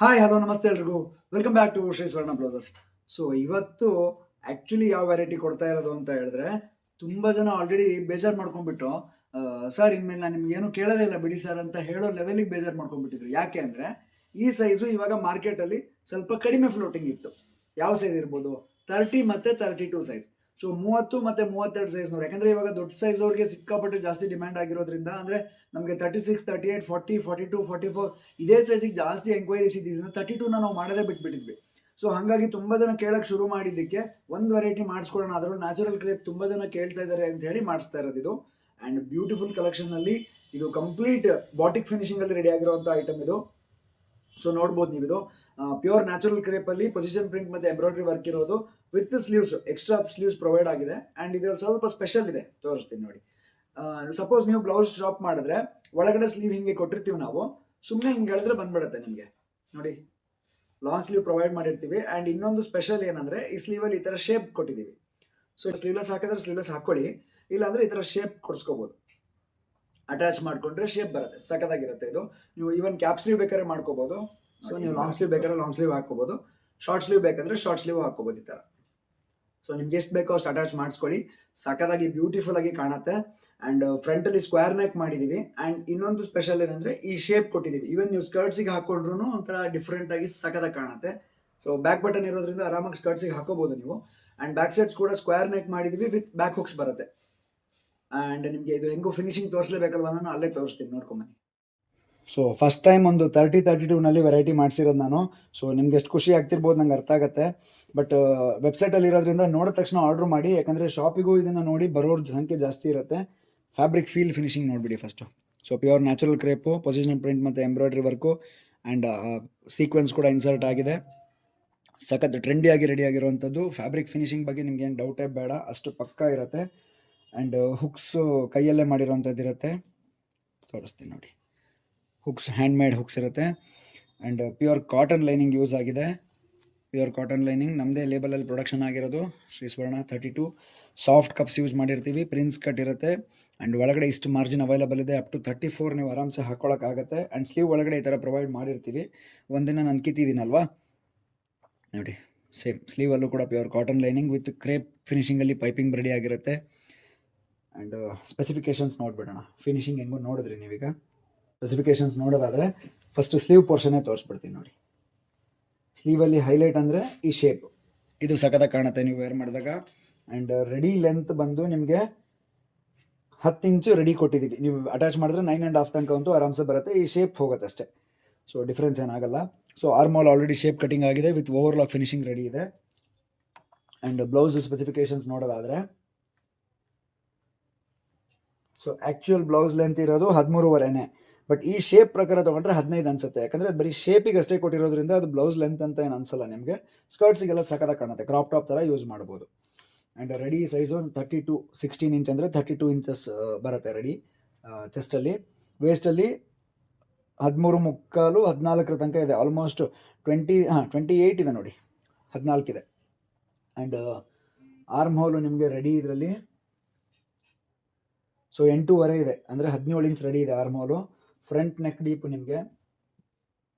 Hi hello ನಮಸ್ತೆ ಎಲ್ರಿಗೂ. Welcome back to Shri ಸ್ವರ್ಣ ಬ್ಲೌಸಸ್. ಸೊ ಇವತ್ತು ಆ್ಯಕ್ಚುಲಿ ಯಾವ ವೆರೈಟಿ ಕೊಡ್ತಾ ಇರೋದು ಅಂತ ಹೇಳಿದ್ರೆ, ತುಂಬ ಜನ ಆಲ್ರೆಡಿ ಬೇಜಾರು ಮಾಡ್ಕೊಂಡ್ಬಿಟ್ಟು, ಸರ್ ಇನ್ಮೇಲೆ ನಾನು ನಿಮ್ಗೆ ಏನು ಕೇಳೋದೇ ಇಲ್ಲ ಬಿಡಿ ಸರ್ ಅಂತ ಹೇಳೋ ಲೆವೆಲಿಗೆ ಬೇಜಾರು ಮಾಡ್ಕೊಂಡ್ಬಿಟ್ಟಿದ್ರು. ಯಾಕೆ ಅಂದರೆ ಈ ಸೈಜು ಇವಾಗ ಮಾರ್ಕೆಟಲ್ಲಿ ಸ್ವಲ್ಪ ಕಡಿಮೆ ಫ್ಲೋಟಿಂಗ್ ಇತ್ತು. ಯಾವ ಸೈಜ್ ಇರ್ಬೋದು? 30 ಮತ್ತು 32 ಸೈಜ್. ಸೊ 30 ಮತ್ತು 32 ಸೈಜ್ನವ್ರು, ಯಾಕಂದರೆ ಇವಾಗ ದೊಡ್ಡ ಸೈಜ್ ಅವ್ರಿಗೆ ಸಿಕ್ಕಾಪಟ್ಟೆ ಜಾಸ್ತಿ ಡಿಮ್ಯಾಂಡ್ ಆಗಿರೋದ್ರಿಂದ, ಅಂದರೆ ನಮಗೆ 36, 38, 40, 42, 44 ಇದೇ ಸೈಜಿಗೆ ಜಾಸ್ತಿ ಎಂಕ್ವೈರೀಸ್ ಇದ್ದಿದ್ದರಿಂದ 32ನ ನಾವು ಮಾಡೋದೇ ಬಿಟ್ಬಿಟ್ಟಿದ್ವಿ. ಸೊ ಹಾಗಾಗಿ ತುಂಬ ಜನ ಕೇಳಕ್ಕೆ ಶುರು ಮಾಡಿದ್ದಕ್ಕೆ ಒಂದು ವೆರೈಟಿ ಮಾಡಿಸ್ಕೊಳ್ಳೋಣ, ಅದರಲ್ಲಿ ನ್ಯಾಚುರಲ್ ಕ್ರೇಪ್ ತುಂಬ ಜನ ಕೇಳ್ತಾ ಇದ್ದಾರೆ ಅಂತ ಹೇಳಿ ಮಾಡಿಸ್ತಾ ಇರೋದು ಇದು. ಆ್ಯಂಡ್ ಬ್ಯೂಟಿಫುಲ್ ಕಲೆಕ್ಷನ್ನಲ್ಲಿ ಇದು ಕಂಪ್ಲೀಟ್ ಬಾಟಿಕ್ ಫಿನಿಶಿಂಗಲ್ಲಿ ರೆಡಿ ಆಗಿರುವಂಥ ಐಟಮ್ ಇದು. ಸೊ ನೋಡ್ಬೋದು ನೀವು, ಇದು ಪ್ಯೂರ್ ನ್ಯಾಚುರಲ್ ಕ್ರೇಪಲ್ಲಿ ಪೊಸಿಷನ್ ಪ್ರಿಂಟ್ ಮತ್ತು ಎಂಬ್ರಾಯ್ಡ್ರಿ ವರ್ಕ್ ಇರೋದು with sleeves, extra sleeves provide ಆಗಿದೆ. ಆ್ಯಂಡ್ ಇದರಲ್ಲಿ ಸ್ವಲ್ಪ ಸ್ಪೆಷಲ್ ಇದೆ, ತೋರಿಸ್ತೀನಿ ನೋಡಿ. ಸಪೋಸ್ ನೀವು ಬ್ಲೌಸ್ ಶಾಪ್ ಮಾಡಿದ್ರೆ ಒಳಗಡೆ ಸ್ಲೀವ್ ಹಿಂಗೆ ಕೊಟ್ಟಿರ್ತೀವಿ ನಾವು, ಸುಮ್ಮನೆ ಹಿಂಗೆ ಹೇಳಿದ್ರೆ ಬಂದ್ಬಿಡುತ್ತೆ ನಿಮಗೆ ನೋಡಿ. ಲಾಂಗ್ ಸ್ಲೀವ್ ಪ್ರೊವೈಡ್ ಮಾಡಿರ್ತೀವಿ. ಆ್ಯಂಡ್ ಇನ್ನೊಂದು ಸ್ಪೆಷಲ್ ಏನಂದರೆ ಈ ಸ್ಲೀವಲ್ಲಿ ಈ ಥರ ಶೇಪ್ ಕೊಟ್ಟಿದ್ದೀವಿ. ಸೊ ಸ್ಲೀವ್ಲೆಸ್ ಹಾಕಿದ್ರೆ ಸ್ಲೀವ್ಲೆಸ್ ಹಾಕ್ಕೊಳ್ಳಿ, ಇಲ್ಲಾಂದರೆ ಈ ಥರ ಶೇಪ್ ಕೊಡಿಸ್ಕೋಬೋದು. ಅಟ್ಯಾಚ್ ಮಾಡಿಕೊಂಡ್ರೆ ಶೇಪ್ ಬರುತ್ತೆ, ಸಖತ್ತಾಗಿರುತ್ತೆ ಇದು. ನೀವು ಈವನ್ ಕ್ಯಾಪ್ ಸ್ಲೀವ್ ಬೇಕಾದ್ರೆ ಮಾಡ್ಕೋಬೋದು. ಸೊ ನೀವು ಲಾಂಗ್ ಸ್ಲೀವ್ ಬೇಕಾದ್ರೆ ಲಾಂಗ್ ಸ್ಲೀವ್ ಹಾಕ್ಕೋಬೋದು, ಶಾರ್ಟ್ ಸ್ಲೀವ್ ಬೇಕಂದ್ರೆ ಶಾರ್ಟ್ ಸ್ಲೀವ್ ಹಾಕ್ಕೋಬೋದು ಈ ಥರ. ಸೊ ನಿಮ್ಗೆ ಎಷ್ಟು ಬೇಕೋ ಅಷ್ಟು ಅಟ್ಯಾಚ್ ಮಾಡಿಸ್ಕೊಳ್ಳಿ, ಸಖತ್ತಾಗಿ ಬ್ಯೂಟಿಫುಲ್ ಆಗಿ ಕಾಣುತ್ತೆ. ಆ್ಯಂಡ್ ಫ್ರಂಟಲ್ಲಿ ಸ್ಕ್ವೇರ್ ನೆಕ್ ಮಾಡಿದ್ದೀವಿ. ಆ್ಯಂಡ್ ಇನ್ನೊಂದು ಸ್ಪೆಷಲ್ ಏನಂದರೆ ಈ ಶೇಪ್ ಕೊಟ್ಟಿದ್ದೀವಿ. ಈವನ್ ನೀವು ಸ್ಕರ್ಟ್ಸಿಗೆ ಹಾಕೊಂಡ್ರು ಒಂಥರ ಡಿಫ್ರೆಂಟ್ ಆಗಿ ಸಖತ್ತಾಗಿ ಕಾಣುತ್ತೆ. ಸೊ ಬ್ಯಾಕ್ ಬಟನ್ ಇರೋದ್ರಿಂದ ಆರಾಮಾಗಿ ಸ್ಕರ್ಟ್ಸಿಗೆ ಹಾಕೋಬೋದು ನೀವು. ಆ್ಯಂಡ್ ಬ್ಯಾಕ್ ಸೈಡ್ಸ್ ಕೂಡ ಸ್ಕ್ವೇರ್ ನೆಕ್ ಮಾಡಿದ್ದೀವಿ ವಿತ್ ಬ್ಯಾಕ್ ಹುಕ್ಸ್ ಬರುತ್ತೆ. ಆ್ಯಂಡ್ ನಿಮಗೆ ಇದು ಹೆಂಗೋ ಫಿನಿಶಿಂಗ್ ತೋರಿಸಲೇಬೇಕಲ್ವ, ನಾನು ಅಲ್ಲೇ ತೋರಿಸ್ತೀನಿ, ನೋಡ್ಕೊಂಬನ್ನಿ. ಸೊ ಫಸ್ಟ್ ಟೈಮ್ ಒಂದು 32ನಲ್ಲಿ ವೆರೈಟಿ ಮಾಡಿಸಿರೋದು ನಾನು. ಸೊ ನಿಮ್ಗೆ ಎಷ್ಟು ಖುಷಿ ಆಗ್ತಿರ್ಬೋದು ನಂಗೆ ಅರ್ಥ ಆಗುತ್ತೆ. ಬಟ್ ವೆಬ್ಸೈಟಲ್ಲಿ ಇರೋದ್ರಿಂದ ನೋಡಿದ ತಕ್ಷಣ ಆರ್ಡ್ರ್ ಮಾಡಿ, ಯಾಕಂದರೆ ಶಾಪಿಗೂ ಇದನ್ನು ನೋಡಿ ಬರೋರ ಸಂಖ್ಯೆ ಜಾಸ್ತಿ ಇರುತ್ತೆ. ಫ್ಯಾಬ್ರಿಕ್ ಫೀಲ್ ಫಿನಿಶಿಂಗ್ ನೋಡಿಬಿಡಿ first. So pure natural crepe, position print ಮತ್ತು ಎಂಬ್ರಾಯ್ಡ್ರಿ ವರ್ಕು ಆ್ಯಂಡ್ ಸೀಕ್ವೆನ್ಸ್ ಕೂಡ ಇನ್ಸರ್ಟ್ ಆಗಿದೆ. ಸಖತ್ ಟ್ರೆಂಡಿಯಾಗಿ ರೆಡಿ ಆಗಿರುವಂಥದ್ದು. ಫ್ಯಾಬ್ರಿಕ್ ಫಿನಿಶಿಂಗ್ ಬಗ್ಗೆ ನಿಮ್ಗೆ ಏನು ಡೌಟೇ ಬೇಡ, ಅಷ್ಟು ಪಕ್ಕಾ ಇರುತ್ತೆ. ಆ್ಯಂಡ್ ಹುಕ್ಸು ಕೈಯಲ್ಲೇ ಮಾಡಿರೋವಂಥದ್ದು ಇರುತ್ತೆ, ತೋರಿಸ್ತೀನಿ ನೋಡಿ. ಹುಕ್ಸ್ ಹ್ಯಾಂಡ್ ಮೇಡ್ ಹುಕ್ಸ್ ಇರುತ್ತೆ. And pure cotton lining use ಆಗಿದೆ. ಪ್ಯೂರ್ ಕಾಟನ್ ಲೈನಿಂಗ್ ನಮ್ಮದೇ ಲೇಬಲಲ್ಲಿ ಪ್ರೊಡಕ್ಷನ್ ಆಗಿರೋದು, ಶ್ರೀ ಸ್ವರ್ಣ 32. ಸಾಫ್ಟ್ ಕಪ್ಸ್ ಯೂಸ್ ಮಾಡಿರ್ತೀವಿ, ಪ್ರಿನ್ಸ್ ಕಟ್ ಇರುತ್ತೆ. ಆ್ಯಂಡ್ ಒಳಗಡೆ ಇಷ್ಟು ಮಾರ್ಜಿನ್ ಅವೈಲಬಲ್ ಇದೆ, ಅಪ್ ಟು 34 ನೀವು ಆರಾಮ್ಸೆ ಹಾಕ್ಕೊಳ್ಳೋಕ್ಕಾಗತ್ತೆ. ಆ್ಯಂಡ್ ಸ್ಲೀವ್ ಒಳಗಡೆ ಈ ಥರ ಪ್ರೊವೈಡ್ ಮಾಡಿರ್ತೀವಿ. ಒಂದಿನ ನಾನು ಕಿತ್ತಿದ್ದೀನಲ್ವಾ ನೋಡಿ, ಸೇಮ್ ಸ್ಲೀವಲ್ಲೂ ಕೂಡ pure cotton lining with crepe ಫಿನಿಶಿಂಗಲ್ಲಿ ಪೈಪಿಂಗ್ ರೆಡಿ ಆಗಿರುತ್ತೆ. ಆ್ಯಂಡ್ ಸ್ಪೆಸಿಫಿಕೇಷನ್ಸ್ ನೋಡಿಬಿಡೋಣ. ಫಿನಿಶಿಂಗ್ ಹೆಂಗೋ ನೋಡಿದ್ರಿ ನೀವೀಗ. ಸ್ಪೆಸಿಫಿಕೇಷನ್ಸ್ ನೋಡೋದಾದರೆ ಫಸ್ಟ್ ಸ್ಲೀವ್ ಪೋರ್ಷನ್ನೇ ತೋರಿಸ್ಬಿಡ್ತೀನಿ ನೋಡಿ. ಸ್ಲೀವಲ್ಲಿ ಹೈಲೈಟ್ ಅಂದರೆ ಈ ಶೇಪ್, ಇದು ಸಖತ್ತಾಗಿ ಕಾಣುತ್ತೆ ನೀವು ವೇರ್ ಮಾಡಿದಾಗ. ಆ್ಯಂಡ್ ರೆಡಿ ಲೆಂತ್ ಬಂದು ನಿಮಗೆ 10 ಇಂಚು ರೆಡಿ ಕೊಟ್ಟಿದ್ದೀವಿ. ನೀವು ಅಟ್ಯಾಚ್ ಮಾಡಿದ್ರೆ 9.5 ತನಕ ಅಂತೂ ಆರಾಮ್ಸೆ ಬರುತ್ತೆ. ಈ ಶೇಪ್ ಹೋಗುತ್ತೆ ಅಷ್ಟೇ, ಸೊ ಡಿಫ್ರೆನ್ಸ್ ಏನಾಗಲ್ಲ. So armhole already shape cutting ಆಗಿದೆ ವಿತ್ ಓವರ್ಲಾಕ್ ಫಿನಿಶಿಂಗ್ ರೆಡಿ ಇದೆ. ಆ್ಯಂಡ್ ಬ್ಲೌಸ್ ಸ್ಪೆಸಿಫಿಕೇಷನ್ಸ್ ನೋಡೋದಾದರೆ, ಸೊ ಆ್ಯಕ್ಚುಯಲ್ ಬ್ಲೌಸ್ ಲೆಂತ್ ಇರೋದು 13.5ನೇ. ಬಟ್ ಈ ಶೇಪ್ ಪ್ರಕಾರ ತೊಗೊಂಡ್ರೆ 15 ಅನ್ಸುತ್ತೆ, ಯಾಕಂದರೆ ಅದು ಬರೀ ಶೇಪಿಗೆ ಅಷ್ಟೇ ಕೊಟ್ಟಿರೋದ್ರಿಂದ ಅದು ಬ್ಲೌಸ್ ಲೆಂತ್ ಅಂತ ಏನು ಅನ್ಸಲ್ಲ ನಿಮಗೆ. ಸ್ಕರ್ಟ್ಸಿಗೆಲ್ಲ ಸಖತ್ತಾಗಿ ಕಾಣುತ್ತೆ, ಕ್ರಾಪ್ ಟಾಪ್ ಥರ ಯೂಸ್ ಮಾಡ್ಬೋದು. ಆ್ಯಂಡ್ ರೆಡಿ ಸೈಜು 32, 16 ಇಂಚ್ ಅಂದರೆ 32 ಇಂಚಸ್ ಬರುತ್ತೆ ರೆಡಿ ಚೆಸ್ಟಲ್ಲಿ. ವೇಸ್ಟಲ್ಲಿ 13.75, 14 ತನಕ ಇದೆ. ಆಲ್ಮೋಸ್ಟ್ 28 ಇದೆ ನೋಡಿ, 14 ಇದೆ. ಆ್ಯಂಡ್ ಆರ್ಮ್ ಹೋಲು ನಿಮಗೆ ರೆಡಿ ಇದರಲ್ಲಿ ಸೊ 8.5 ಇದೆ, ಅಂದರೆ 17 ಇಂಚ್ ರೆಡಿ ಇದೆ ಆರ್ಮ್ ಹೋಲು. ಫ್ರಂಟ್ ನೆಕ್ ಡೀಪ್ ನಿಮಗೆ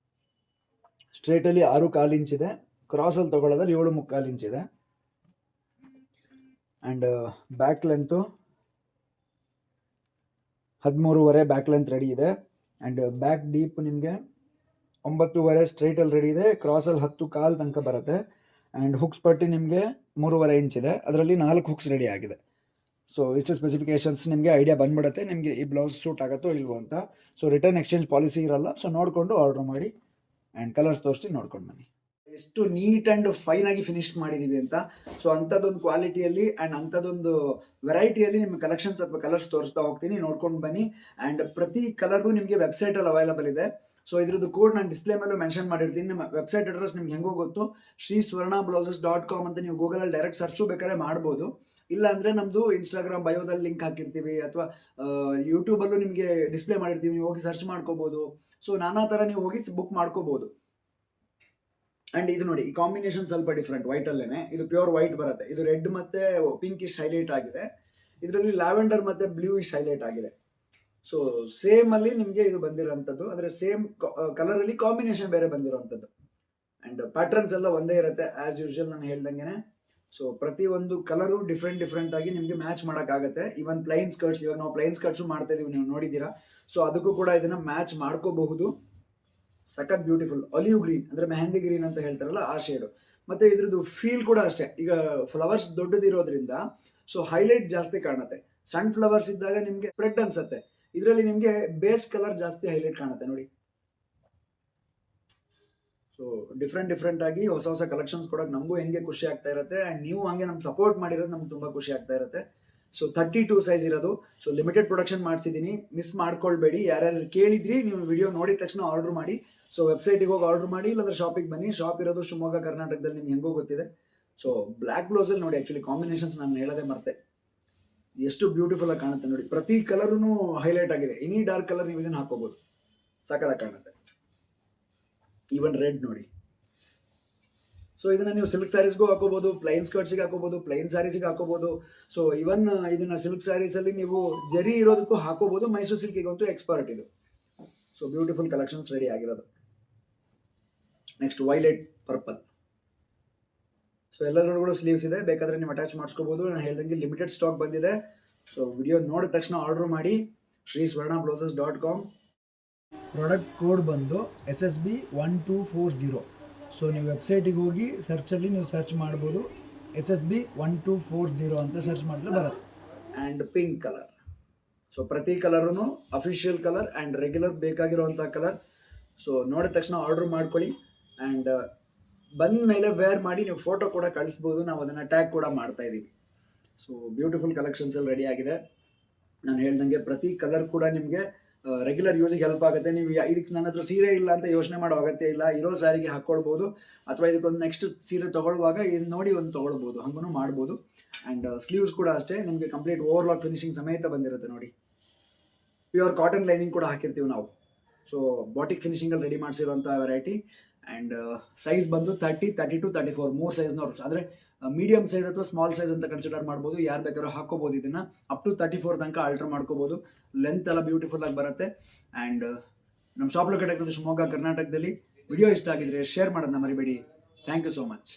ಸ್ಟ್ರೇಟಲ್ಲಿ 6.25 ಇಂಚ್ ಇದೆ, ಕ್ರಾಸಲ್ಲಿ ತೊಗೊಳ್ಳೋದ್ರೆ 7.25 ಇಂಚ್ ಇದೆ. And back length 13.5 back length ready ಇದೆ. ಆ್ಯಂಡ್ ಬ್ಯಾಕ್ ಡೀಪ್ ನಿಮಗೆ 9.5 ಸ್ಟ್ರೈಟಲ್ಲಿ ರೆಡಿ ಇದೆ, ಕ್ರಾಸಲ್ಲಿ 10.25 ತನಕ ಬರುತ್ತೆ. ಆ್ಯಂಡ್ ಹುಕ್ಸ್ ಪಟ್ಟಿ ನಿಮಗೆ 3.5 ಇಂಚ್ ಇದೆ, ಅದರಲ್ಲಿ 4 ಹುಕ್ಸ್ ರೆಡಿ ಆಗಿದೆ. ಸೊ ಇಷ್ಟು ಸ್ಪೆಸಿಫಿಕೇಷನ್ಸ್ ನಿಮಗೆ ಐಡಿಯಾ ಬಂದ್ಬಿಡುತ್ತೆ ನಿಮಗೆ ಈ ಬ್ಲೌಸ್ ಸೂಟ್ ಆಗುತ್ತೋ ಇಲ್ವೋ ಅಂತ. ಸೊ ರಿಟರ್ನ್ ಎಕ್ಸ್ಚೇಂಜ್ ಪಾಲಿಸಿ ಇರಲ್ಲ, ಸೊ ನೋಡಿಕೊಂಡು ಆರ್ಡ್ರ್ ಮಾಡಿ. ಆ್ಯಂಡ್ ಕಲರ್ಸ್ ತೋರಿಸಿ ನೋಡ್ಕೊಂಡು ಬನ್ನಿ ಎಷ್ಟು ನೀಟ್ ಆ್ಯಂಡ್ ಫೈನ್ ಆಗಿ ಫಿನಿಶ್ ಮಾಡಿದ್ದೀವಿ ಅಂತ. ಸೊ ಅಂಥದ್ದೊಂದು ಕ್ವಾಲಿಟಿಯಲ್ಲಿ ಆ್ಯಂಡ್ ಅಂಥದ್ದೊಂದು ವೆರೈಟಿಯಲ್ಲಿ ನಿಮ್ಮ ಕಲೆಕ್ಷನ್ಸ್ ಅಥವಾ ಕಲರ್ಸ್ ತೋರಿಸ್ತಾ ಹೋಗ್ತೀನಿ, ನೋಡ್ಕೊಂಡು ಬನ್ನಿ. ಆ್ಯಂಡ್ ಪ್ರತಿ ಕಲರ್ಗೂ ನಿಮಗೆ ವೆಬ್ಸೈಟಲ್ಲಿ ಅವೈಲಬಲ್ ಇದೆ. ಸೊ ಇದ್ರದ್ದು ಕೋಡ್ ನಾನು ಡಿಸ್ಪ್ಲೇ ಮೇಲೂ ಮೆನ್ಷನ್ ಮಾಡಿರ್ತೀನಿ. ನಿಮ್ಮ ವೆಬ್ಸೈಟ್ ಅಡ್ರೆಸ್ ನಿಮ್ಗೆ ಹೆಂಗೋ ಗೊತ್ತು, sriswarnablouses.com ಅಂತ ನೀವು ಗೂಗಲಲ್ಲಿ ಡೈರೆಕ್ಟ್ ಸರ್ಚು ಬೇಕಾದ್ರೆ ಮಾಡ್ಬೋದು. ಇಲ್ಲಾಂದರೆ ನಮ್ಮದು ಇನ್ಸ್ಟಾಗ್ರಾಮ್ ಬಯೋದಲ್ಲಿ ಲಿಂಕ್ ಹಾಕಿರ್ತೀವಿ, ಅಥವಾ ಯೂಟ್ಯೂಬಲ್ಲೂ ನಿಮಗೆ ಡಿಸ್ಪ್ಲೇ ಮಾಡಿರ್ತೀವಿ, ನೀವು ಹೋಗಿ ಸರ್ಚ್ ಮಾಡ್ಕೋಬೋದು. ಸೊ ನಾನಾ ಥರ ನೀವು ಹೋಗಿ ಬುಕ್ ಮಾಡ್ಕೋಬೋದು. ಆ್ಯಂಡ್ ಇದು ನೋಡಿ, ಈ ಕಾಂಬಿನೇಷನ್ ಸ್ವಲ್ಪ ಡಿಫ್ರೆಂಟ್, ವೈಟಲ್ಲೇ ಇದು ಪ್ಯೂರ್ ವೈಟ್ ಬರುತ್ತೆ. ಇದು ರೆಡ್ ಮತ್ತು ಪಿಂಕಿಶ್ ಹೈಲೈಟ್ ಆಗಿದೆ, ಇದರಲ್ಲಿ ಲ್ಯಾವೆಂಡರ್ ಮತ್ತು ಬ್ಲೂ ಇಶ್ ಹೈಲೈಟ್ ಆಗಿದೆ. ಸೊ ಸೇಮ್ ಅಲ್ಲಿ ನಿಮಗೆ ಇದು ಬಂದಿರೋಂಥದ್ದು, ಅಂದರೆ ಸೇಮ್ ಕಲರಲ್ಲಿ ಕಾಂಬಿನೇಷನ್ ಬೇರೆ ಬಂದಿರೋಂಥದ್ದು. ಆ್ಯಂಡ್ ಪ್ಯಾಟರ್ನ್ಸ್ ಎಲ್ಲ ಒಂದೇ ಇರುತ್ತೆ ಆ್ಯಸ್ ಯೂಶುವಲ್ ನಾನು ಹೇಳ್ದಂಗೆ. ಸೊ ಪ್ರತಿ ಒಂದು ಕಲರು ಡಿಫ್ರೆಂಟ್ ಆಗಿ ನಿಮಗೆ ಮ್ಯಾಚ್ ಮಾಡೋಕ್ಕಾಗತ್ತೆ. ಇವನ್ ಪ್ಲೈನ್ ಸ್ಕರ್ಟ್ಸ್, ಇವಾಗ ನಾವು ಪ್ಲೈನ್ ಸ್ಕರ್ಟ್ಸು ಮಾಡ್ತಾ ಇದೀವಿ, ನೀವು ನೋಡಿದ್ದೀರಾ. ಸೊ ಅದಕ್ಕೂ ಕೂಡ ಇದನ್ನ ಮ್ಯಾಚ್ ಮಾಡ್ಕೋಬಹುದು. ಸಖತ್ ಬ್ಯೂಟಿಫುಲ್ ಆಲಿವ್ ಗ್ರೀನ್, ಅಂದರೆ ಮೆಹಂದಿ ಗ್ರೀನ್ ಅಂತ ಹೇಳ್ತಾರಲ್ಲ ಆ ಶೇಡು. ಮತ್ತೆ ಇದ್ರದ್ದು ಫೀಲ್ ಕೂಡ ಅಷ್ಟೇ. ಈಗ ಫ್ಲವರ್ಸ್ ದೊಡ್ಡದಿರೋದ್ರಿಂದ ಸೊ ಹೈಲೈಟ್ ಜಾಸ್ತಿ ಕಾಣುತ್ತೆ. ಸಣ್ಣ ಫ್ಲವರ್ಸ್ ಇದ್ದಾಗ ನಿಮಗೆ ಸ್ಪ್ರೆಡ್ ಅನ್ಸುತ್ತೆ. ಇದರಲ್ಲಿ ನಿಮಗೆ ಬೇಸ್ ಕಲರ್ ಜಾಸ್ತಿ ಹೈಲೈಟ್ ಕಾಣುತ್ತೆ ನೋಡಿ. ಸೊ ಡಿಫ್ರೆಂಟ್ ಆಗಿ ಹೊಸ ಕಲೆಕ್ಷನ್ಸ್ ಕೊಡೋಕೆ ನಮಗೂ ಹೆಂಗೆ ಖುಷಿ ಆಗ್ತಾ ಇರುತ್ತೆ, ಆ್ಯಂಡ್ ನೀವು ಹಂಗೆ ನಮ್ಗೆ ಸಪೋರ್ಟ್ ಮಾಡಿರೋದು ನಮ್ಗೆ ತುಂಬ ಖುಷಿ ಆಗ್ತಾ ಇರುತ್ತೆ. ಸೊ 32 ಸೈಜ್ ಇರೋದು. ಸೊ ಲಿಮಿಟೆಡ್ ಪ್ರೊಡಕ್ಷನ್ ಮಾಡಿಸಿದ್ದೀನಿ, ಮಿಸ್ ಮಾಡ್ಕೊಳ್ಬೇಡಿ. ಯಾರ್ಯಾರು ಕೇಳಿದ್ರಿ ನೀವು ವಿಡಿಯೋ ನೋಡಿದ ತಕ್ಷಣ ಆರ್ಡರ್ ಮಾಡಿ. ಸೊ ವೆಬ್ಸೈಟಿಗೆ ಹೋಗಿ ಆರ್ಡರ್ ಮಾಡಿ, ಇಲ್ಲಾಂದ್ರೆ ಶಾಪಿಗೆ ಬನ್ನಿ. ಶಾಪ್ ಇರೋದು ಶಿವಮೊಗ್ಗ, ಕರ್ನಾಟಕದಲ್ಲಿ, ನಿಮ್ಗೆ ಹೆಂಗೋ ಗೊತ್ತಿದೆ. ಸೊ ಬ್ಲ್ಯಾಕ್ ಬ್ಲೌಸಲ್ಲಿ ನೋಡಿ, ಆ್ಯಕ್ಚುಲಿ ಕಾಂಬಿನೇಷನ್ಸ್ ನಾನು ಹೇಳೋದೇ ಮರ್ತೆ, ಎಷ್ಟು ಬ್ಯೂಟಿಫುಲ್ ಆಗಿ ಕಾಣುತ್ತೆ ನೋಡಿ. ಪ್ರತಿ ಕಲರೂ ಹೈಲೈಟ್ ಆಗಿದೆ. ಎನಿ ಡಾರ್ಕ್ ಕಲರ್ ನೀವು ಇದನ್ನು ಹಾಕೋಬಹುದು, ಸಕ್ಕತ್ತಾಗಿ ಕಾಣುತ್ತೆ. ಈವನ್ ರೆಡ್ ನೋಡಿ. ಸೊ ಇದನ್ನ ನೀವು ಸಿಲ್ಕ್ ಸ್ಯಾರೀಸ್ಗೂ ಹಾಕೋಬಹುದು, ಪ್ಲೈನ್ ಸ್ಕರ್ಟ್ಸ್ಗೆ ಹಾಕೋಬಹುದು, ಪ್ಲೈನ್ ಸ್ಯಾರೀಸ್ಗೆ ಹಾಕೋಬಹುದು. ಸೊ ಇವನ್ ಇದನ್ನ ಸಿಲ್ಕ್ ಸ್ಯಾರೀಸ್ ಅಲ್ಲಿ ನೀವು ಜರಿ ಇರೋದಕ್ಕೂ ಹಾಕೋಬಹುದು. ಮೈಸೂರು ಸಿಲ್ಕಿಗಂತೂ ಎಕ್ಸ್ಪರ್ಟ್ ಇದು. ಸೊ ಬ್ಯೂಟಿಫುಲ್ ಕಲೆಕ್ಷನ್ಸ್ ರೆಡಿ ಆಗಿರೋದು. Next violet purple. ಸೊ ಎಲ್ಲದರೊಳಗೂ ಸ್ಲೀವ್ಸ್ ಇದೆ, ಬೇಕಾದ್ರೆ ನೀವು ಅಟ್ಯಾಚ್ ಮಾಡಿಸ್ಕೋಬಹುದು. ನಾನು ಹೇಳ್ದಂಗೆ ಲಿಮಿಟೆಡ್ ಸ್ಟಾಕ್ ಬಂದಿದೆ. ಸೊ ವಿಡಿಯೋ ನೋಡಿದ ತಕ್ಷಣ ಆರ್ಡರ್ ಮಾಡಿ. srisvarnablouses.com. ಪ್ರಾಡಕ್ಟ್ ಕೋಡ್ ಬಂದು SSB 1240. ಸೊ ನೀವು ವೆಬ್ಸೈಟಿಗೆ ಹೋಗಿ ಸರ್ಚಲ್ಲಿ ನೀವು ಸರ್ಚ್ ಮಾಡ್ಬೋದು, SSB 1240 ಅಂತ ಸರ್ಚ್ ಮಾಡಿದ್ರೆ ಬರುತ್ತೆ. And pink colour. ಸೊ ಪ್ರತಿ ಕಲರೂ ಅಫಿಷಿಯಲ್ ಕಲರ್ ಆ್ಯಂಡ್ ರೆಗ್ಯುಲರ್ ಬೇಕಾಗಿರುವಂಥ ಕಲರ್. ಸೊ ನೋಡಿದ ತಕ್ಷಣ ಆರ್ಡರ್ ಮಾಡ್ಕೊಳ್ಳಿ. ಆ್ಯಂಡ್ ಬಂದ ಮೇಲೆ ವೇರ್ ಮಾಡಿ ನೀವು ಫೋಟೋ ಕೂಡ ಕಳಿಸ್ಬೋದು, ನಾವು ಅದನ್ನು ಟ್ಯಾಗ್ ಕೂಡ ಮಾಡ್ತಾ ಇದ್ದೀವಿ. ಸೊ ಬ್ಯೂಟಿಫುಲ್ ಕಲೆಕ್ಷನ್ಸ್ ಅಲ್ಲಿ ರೆಡಿ ಆಗಿದೆ. ನಾನು ಹೇಳ್ದಂಗೆ ಪ್ರತಿ ಕಲರ್ ಕೂಡ ನಿಮಗೆ ರೆಗ್ಯುಲರ್ ಯೂಸಿಗೆ ಹೆಲ್ಪ್ ಆಗುತ್ತೆ. ನೀವು ಇದಕ್ಕೆ ನನ್ನ ಹತ್ರ ಸೀರೆ ಇಲ್ಲ ಅಂತ ಯೋಚನೆ ಮಾಡೋ ಅಗತ್ಯ ಇಲ್ಲ. ಇರೋ ಸ್ಯಾರಿಗೆ ಹಾಕ್ಕೊಳ್ಬೋದು, ಅಥವಾ ಇದಕ್ಕೊಂದು ನೆಕ್ಸ್ಟ್ ಸೀರೆ ತೊಗೊಳ್ಳುವಾಗ ಇದು ನೋಡಿ ಒಂದು ತೊಗೊಳ್ಬೋದು, ಹಂಗೂ ಮಾಡ್ಬೋದು. ಆ್ಯಂಡ್ ಸ್ಲೀವ್ಸ್ ಕೂಡ ಅಷ್ಟೇ ನಿಮಗೆ ಕಂಪ್ಲೀಟ್ ಓವರ್ಲಾಕ್ ಫಿನಿಶಿಂಗ್ ಸಮೇತ ಬಂದಿರುತ್ತೆ ನೋಡಿ. ಪ್ಯೂರ್ ಕಾಟನ್ ಲೈನಿಂಗ್ ಕೂಡ ಹಾಕಿರ್ತೀವಿ ನಾವು. ಸೊ ಬಾಟಿಕ್ ಫಿನಿಶಿಂಗಲ್ಲಿ ರೆಡಿ ಮಾಡಿಸಿರುವಂಥ ವೆರೈಟಿ. ಆ್ಯಂಡ್ ಸೈಜ್ ಬಂದು 30, 32, 34 ಮೂರು ಸೈಜ್ನವ್ರು, ಅಂದರೆ ಮೀಡಿಯಂ ಸೈಜ್ ಅಥವಾ ಸ್ಮಾಲ್ ಸೈಜ್ ಅಂತ ಕನ್ಸಿಡರ್ ಮಾಡ್ಬೋದು. ಯಾರು ಬೇಕಾದ್ರೂ ಹಾಕೋಬೋದು. ಇದನ್ನು ಅಪ್ ಟು 34 ತನಕ ಆಲ್ಟರ್ ಮಾಡ್ಕೋಬೋದು. ಲೆಂತ್ ಎಲ್ಲ ಬ್ಯೂಟಿಫುಲ್ ಆಗಿ ಬರುತ್ತೆ. ಆ್ಯಂಡ್ ನಮ್ಮ ಶಾಪ್ ಲೊಕೇಟ್ ಆಗಿರೋದು ಶಿವಮೊಗ್ಗ, ಕರ್ನಾಟಕದಲ್ಲಿ. ವಿಡಿಯೋ ಇಷ್ಟ ಆಗಿದ್ರೆ ಶೇರ್ ಮಾಡೋದನ್ನ ಮರಿಬೇಡಿ. Thank you so much.